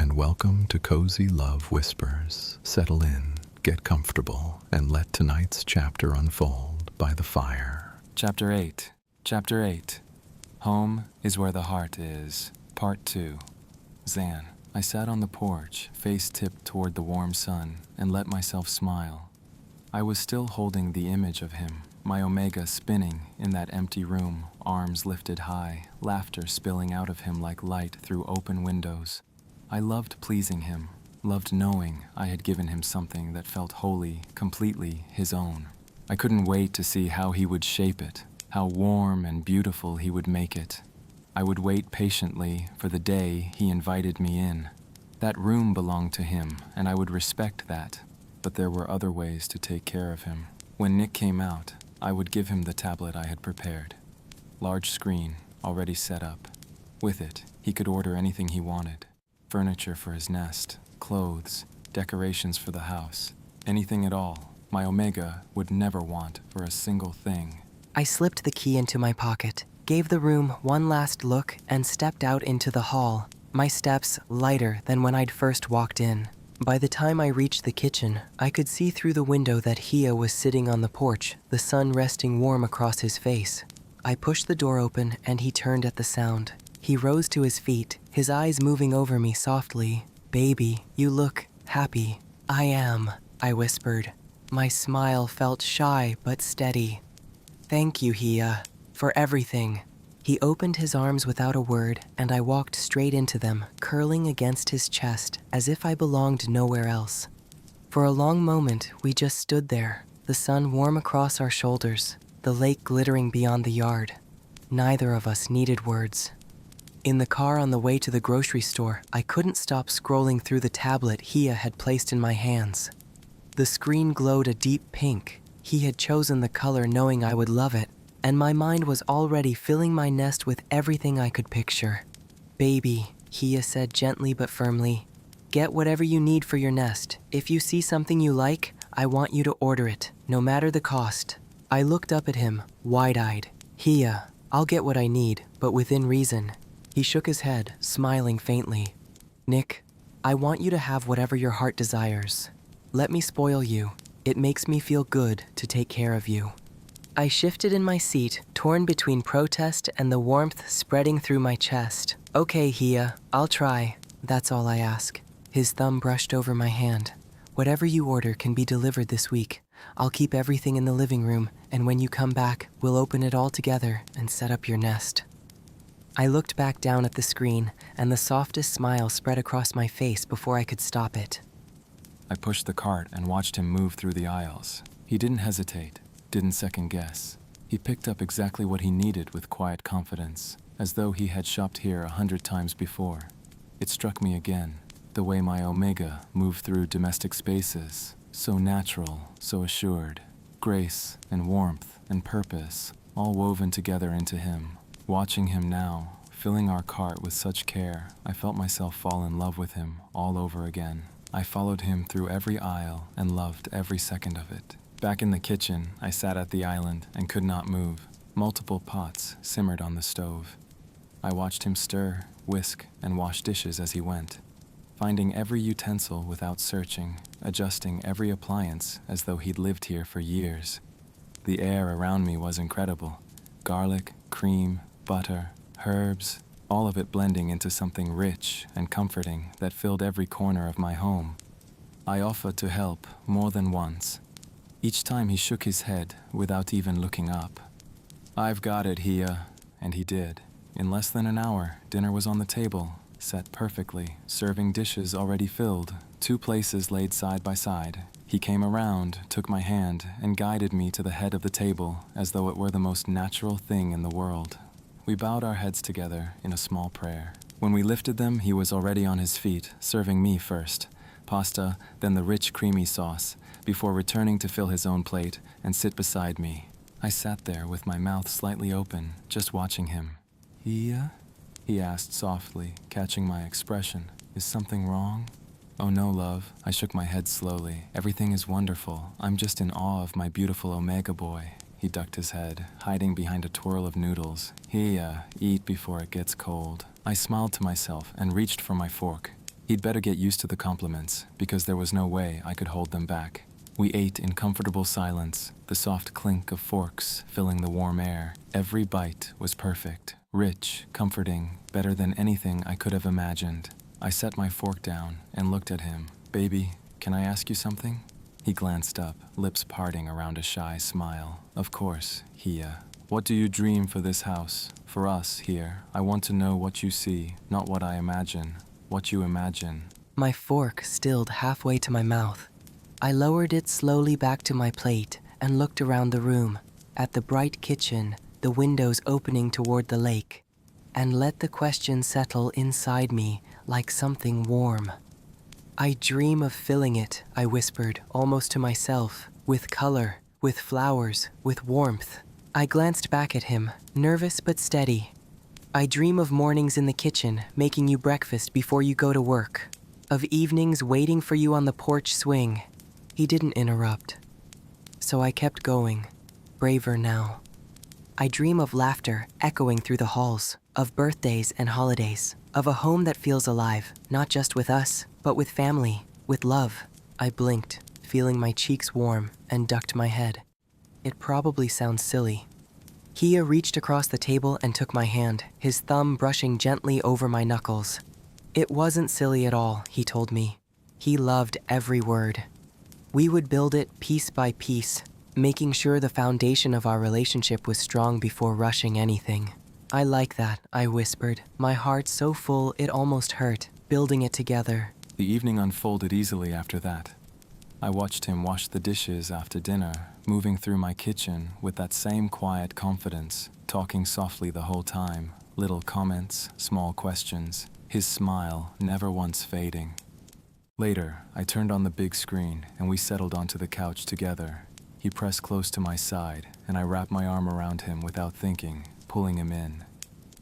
and welcome to Cozy Love Whispers. Settle in, get comfortable, and let tonight's chapter unfold by the fire. Chapter 8. Chapter 8. Home is where the heart is. Part 2. Zan. I sat on the porch, face tipped toward the warm sun, and let myself smile. I was still holding the image of him, my Omega spinning in that empty room, arms lifted high, laughter spilling out of him like light through open windows. I loved pleasing him, loved knowing I had given him something that felt wholly, completely his own. I couldn't wait to see how he would shape it, how warm and beautiful he would make it. I would wait patiently for the day he invited me in. That room belonged to him, and I would respect that, but there were other ways to take care of him. When Nick came out, I would give him the tablet I had prepared. Large screen, already set up. With it, he could order anything he wanted. Furniture for his nest, clothes, decorations for the house. Anything at all, my Omega would never want for a single thing. I slipped the key into my pocket, gave the room one last look, and stepped out into the hall, my steps lighter than when I'd first walked in. By the time I reached the kitchen, I could see through the window that Hia was sitting on the porch, the sun resting warm across his face. I pushed the door open and he turned at the sound. He rose to his feet, his eyes moving over me softly. "Baby, you look happy." "I am," I whispered. My smile felt shy but steady. "Thank you, Hia, for everything." He opened his arms without a word, and I walked straight into them, curling against his chest, as if I belonged nowhere else. For a long moment, we just stood there, the sun warm across our shoulders, the lake glittering beyond the yard. Neither of us needed words. In the car on the way to the grocery store, I couldn't stop scrolling through the tablet Hia had placed in my hands. The screen glowed a deep pink. He had chosen the color knowing I would love it, and my mind was already filling my nest with everything I could picture. "Baby," Hia said gently but firmly, "get whatever you need for your nest. If you see something you like, I want you to order it, no matter the cost." I looked up at him, wide-eyed. "Hia, I'll get what I need, but within reason." He shook his head, smiling faintly. "Nick, I want you to have whatever your heart desires. Let me spoil you. It makes me feel good to take care of you." I shifted in my seat, torn between protest and the warmth spreading through my chest. "Okay, Hia, I'll try. That's all I ask." His thumb brushed over my hand. "Whatever you order can be delivered this week. I'll keep everything in the living room, and when you come back, we'll open it all together and set up your nest." I looked back down at the screen, and the softest smile spread across my face before I could stop it. I pushed the cart and watched him move through the aisles. He didn't hesitate, didn't second guess. He picked up exactly what he needed with quiet confidence, as though he had shopped here 100 times before. It struck me again, the way my Omega moved through domestic spaces, so natural, so assured. Grace and warmth and purpose, all woven together into him. Watching him now, filling our cart with such care, I felt myself fall in love with him all over again. I followed him through every aisle and loved every second of it. Back in the kitchen, I sat at the island and could not move. Multiple pots simmered on the stove. I watched him stir, whisk, and wash dishes as he went, finding every utensil without searching, adjusting every appliance as though he'd lived here for years. The air around me was incredible. Garlic, cream, butter, herbs, all of it blending into something rich and comforting that filled every corner of my home. I offered to help more than once. Each time he shook his head without even looking up. "I've got it, Hia," and he did. In less than an hour, dinner was on the table, set perfectly, serving dishes already filled, 2 places laid side by side. He came around, took my hand, and guided me to the head of the table as though it were the most natural thing in the world. We bowed our heads together in a small prayer. When we lifted them, he was already on his feet, serving me first. Pasta, then the rich creamy sauce, before returning to fill his own plate and sit beside me. I sat there with my mouth slightly open, just watching him. "Hia?" he asked softly, catching my expression. "Is something wrong?" "Oh no, love." I shook my head slowly. "Everything is wonderful. I'm just in awe of my beautiful Omega boy." He ducked his head, hiding behind a twirl of noodles. "Hia, eat before it gets cold." I smiled to myself and reached for my fork. He'd better get used to the compliments, because there was no way I could hold them back. We ate in comfortable silence, the soft clink of forks filling the warm air. Every bite was perfect, rich, comforting, better than anything I could have imagined. I set my fork down and looked at him. "Baby, can I ask you something?" He glanced up, lips parting around a shy smile. "Of course, Hia. What do you dream for this house? For us here, I want to know what you see, not what I imagine. What you imagine." My fork stilled halfway to my mouth. I lowered it slowly back to my plate and looked around the room, at the bright kitchen, the windows opening toward the lake, and let the question settle inside me like something warm. "I dream of filling it," I whispered, almost to myself, "with color, with flowers, with warmth." I glanced back at him, nervous but steady. "I dream of mornings in the kitchen, making you breakfast before you go to work. Of evenings waiting for you on the porch swing." He didn't interrupt. So I kept going, braver now. "I dream of laughter echoing through the halls, of birthdays and holidays, of a home that feels alive, not just with us, but with family, with love." I blinked, feeling my cheeks warm, and ducked my head. It probably sounds silly. Hia reached across the table and took my hand, his thumb brushing gently over my knuckles. "It wasn't silly at all," he told me. He loved every word. We would build it piece by piece, making sure the foundation of our relationship was strong before rushing anything. "I like that," I whispered, my heart so full it almost hurt, building it together. The evening unfolded easily after that. I watched him wash the dishes after dinner, moving through my kitchen with that same quiet confidence, talking softly the whole time, little comments, small questions, his smile never once fading. Later, I turned on the big screen and we settled onto the couch together. He pressed close to my side and I wrapped my arm around him without thinking, pulling him in.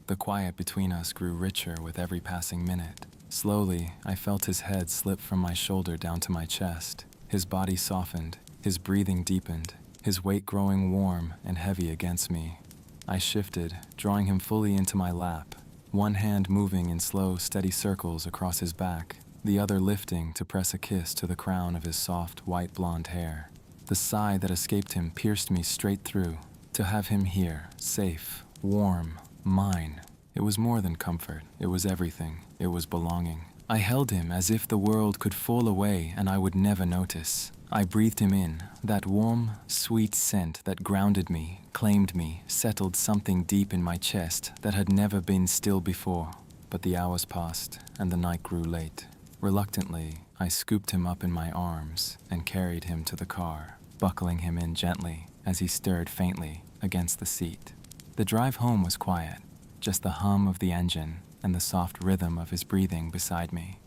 The quiet between us grew richer with every passing minute. Slowly, I felt his head slip from my shoulder down to my chest. His body softened, his breathing deepened, his weight growing warm and heavy against me. I shifted, drawing him fully into my lap, one hand moving in slow, steady circles across his back, the other lifting to press a kiss to the crown of his soft, white blonde hair. The sigh that escaped him pierced me straight through. To have him here, safe, warm, mine. It was more than comfort, it was everything, it was belonging. I held him as if the world could fall away and I would never notice. I breathed him in, that warm, sweet scent that grounded me, claimed me, settled something deep in my chest that had never been still before. But the hours passed and the night grew late. Reluctantly, I scooped him up in my arms and carried him to the car, buckling him in gently as he stirred faintly against the seat. The drive home was quiet, just the hum of the engine and the soft rhythm of his breathing beside me.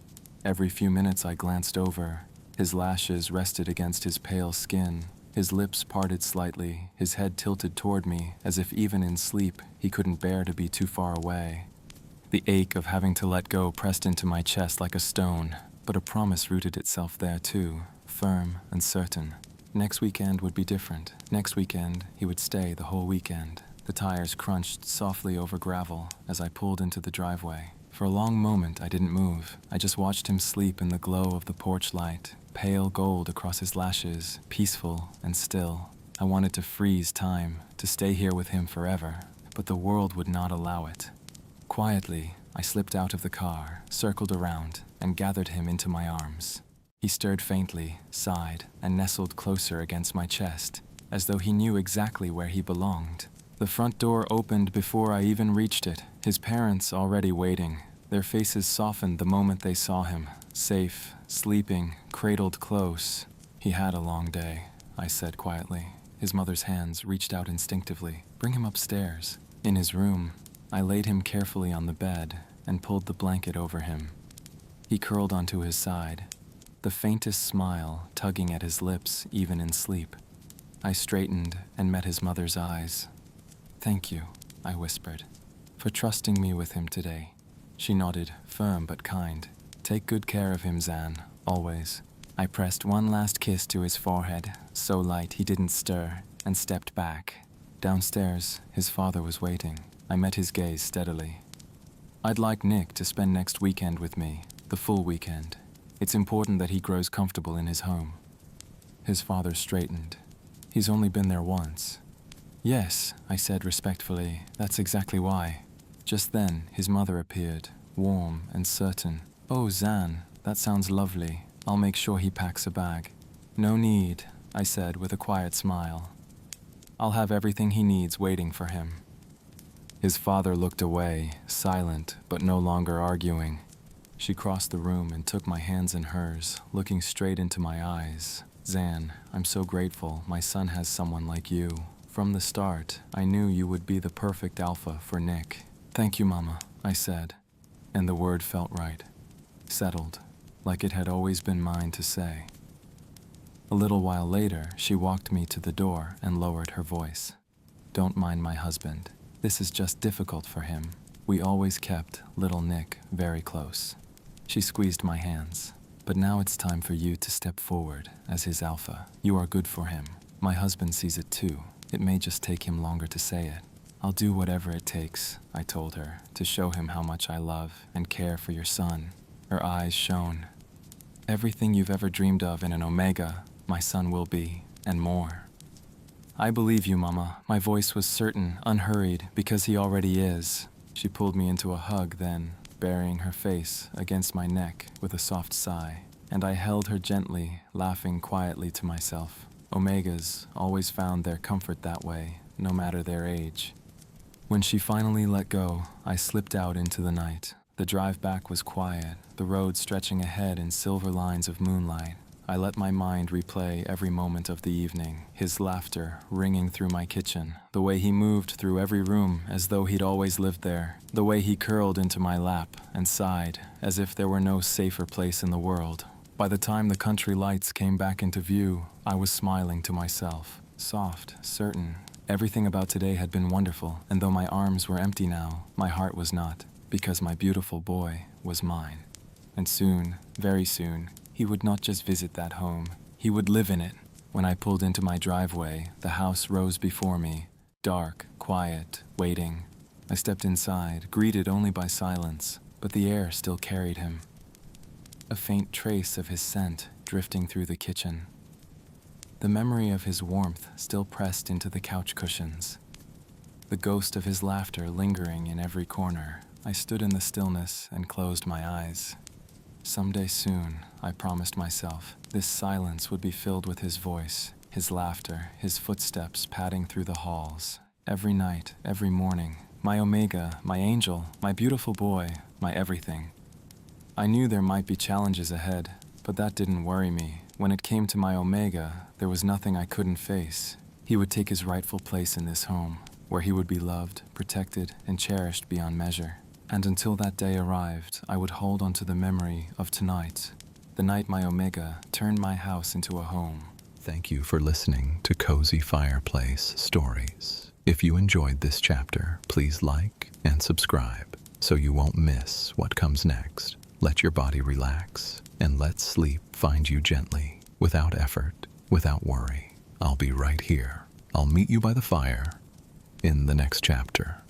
Every few minutes I glanced over. His lashes rested against his pale skin, his lips parted slightly, his head tilted toward me as if even in sleep he couldn't bear to be too far away. The ache of having to let go pressed into my chest like a stone, but a promise rooted itself there too, firm and certain. Next weekend would be different. Next weekend, he would stay the whole weekend. The tires crunched softly over gravel as I pulled into the driveway. For a long moment, I didn't move. I just watched him sleep in the glow of the porch light, pale gold across his lashes, peaceful and still. I wanted to freeze time, to stay here with him forever, but the world would not allow it. Quietly, I slipped out of the car, circled around, and gathered him into my arms. He stirred faintly, sighed, and nestled closer against my chest, as though he knew exactly where he belonged. The front door opened before I even reached it, his parents already waiting. Their faces softened the moment they saw him, safe, sleeping, cradled close. "He had a long day," I said quietly. His mother's hands reached out instinctively. "Bring him upstairs." In his room, I laid him carefully on the bed and pulled the blanket over him. He curled onto his side, the faintest smile tugging at his lips even in sleep. I straightened and met his mother's eyes. "Thank you," I whispered, "for trusting me with him today." She nodded, firm but kind. "Take good care of him, Zan, always." I pressed one last kiss to his forehead, so light he didn't stir, and stepped back. Downstairs, his father was waiting. I met his gaze steadily. "I'd like Nick to spend next weekend with me. the full weekend. It's important that he grows comfortable in his home. His father straightened. He's only been there once. Yes, I said respectfully, that's exactly why. Just then, his mother appeared, warm and certain. Oh, Zan, that sounds lovely. I'll make sure he packs a bag. No need, I said with a quiet smile. I'll have everything he needs waiting for him. His father looked away, silent but no longer arguing. She crossed the room and took my hands in hers, looking straight into my eyes. Zan, I'm so grateful my son has someone like you. From the start, I knew you would be the perfect alpha for Nick. Thank you, Mama, I said, and the word felt right. Settled, like it had always been mine to say. A little while later, she walked me to the door and lowered her voice. Don't mind my husband. This is just difficult for him. We always kept little Nick very close. She squeezed my hands. But now it's time for you to step forward as his alpha. You are good for him. My husband sees it too. It may just take him longer to say it. I'll do whatever it takes, I told her, to show him how much I love and care for your son. Her eyes shone. Everything you've ever dreamed of in an Omega, my son will be, and more. I believe you, Mama. My voice was certain, unhurried, because he already is. She pulled me into a hug then, burying her face against my neck with a soft sigh, and I held her gently, laughing quietly to myself. Omegas always found their comfort that way, no matter their age. When she finally let go, I slipped out into the night. The drive back was quiet, the road stretching ahead in silver lines of moonlight. I let my mind replay every moment of the evening, his laughter ringing through my kitchen, the way he moved through every room as though he'd always lived there, the way he curled into my lap and sighed as if there were no safer place in the world. By the time the country lights came back into view, I was smiling to myself, soft, certain. Everything about today had been wonderful, and though my arms were empty now, my heart was not, because my beautiful boy was mine. And soon, very soon, he would not just visit that home, he would live in it. When I pulled into my driveway, the house rose before me, dark, quiet, waiting. I stepped inside, greeted only by silence, but the air still carried him. A faint trace of his scent drifting through the kitchen. The memory of his warmth still pressed into the couch cushions. The ghost of his laughter lingering in every corner. I stood in the stillness and closed my eyes. Someday soon, I promised myself, this silence would be filled with his voice, his laughter, his footsteps padding through the halls. Every night, every morning, my Omega, my angel, my beautiful boy, my everything. I knew there might be challenges ahead, but that didn't worry me. When it came to my Omega, there was nothing I couldn't face. He would take his rightful place in this home, where he would be loved, protected, and cherished beyond measure. And until that day arrived, I would hold on to the memory of tonight, the night my Omega turned my house into a home. Thank you for listening to Cozy Fireplace Stories. If you enjoyed this chapter, please like and subscribe so you won't miss what comes next. Let your body relax and let sleep find you gently, without effort, without worry. I'll be right here. I'll meet you by the fire in the next chapter.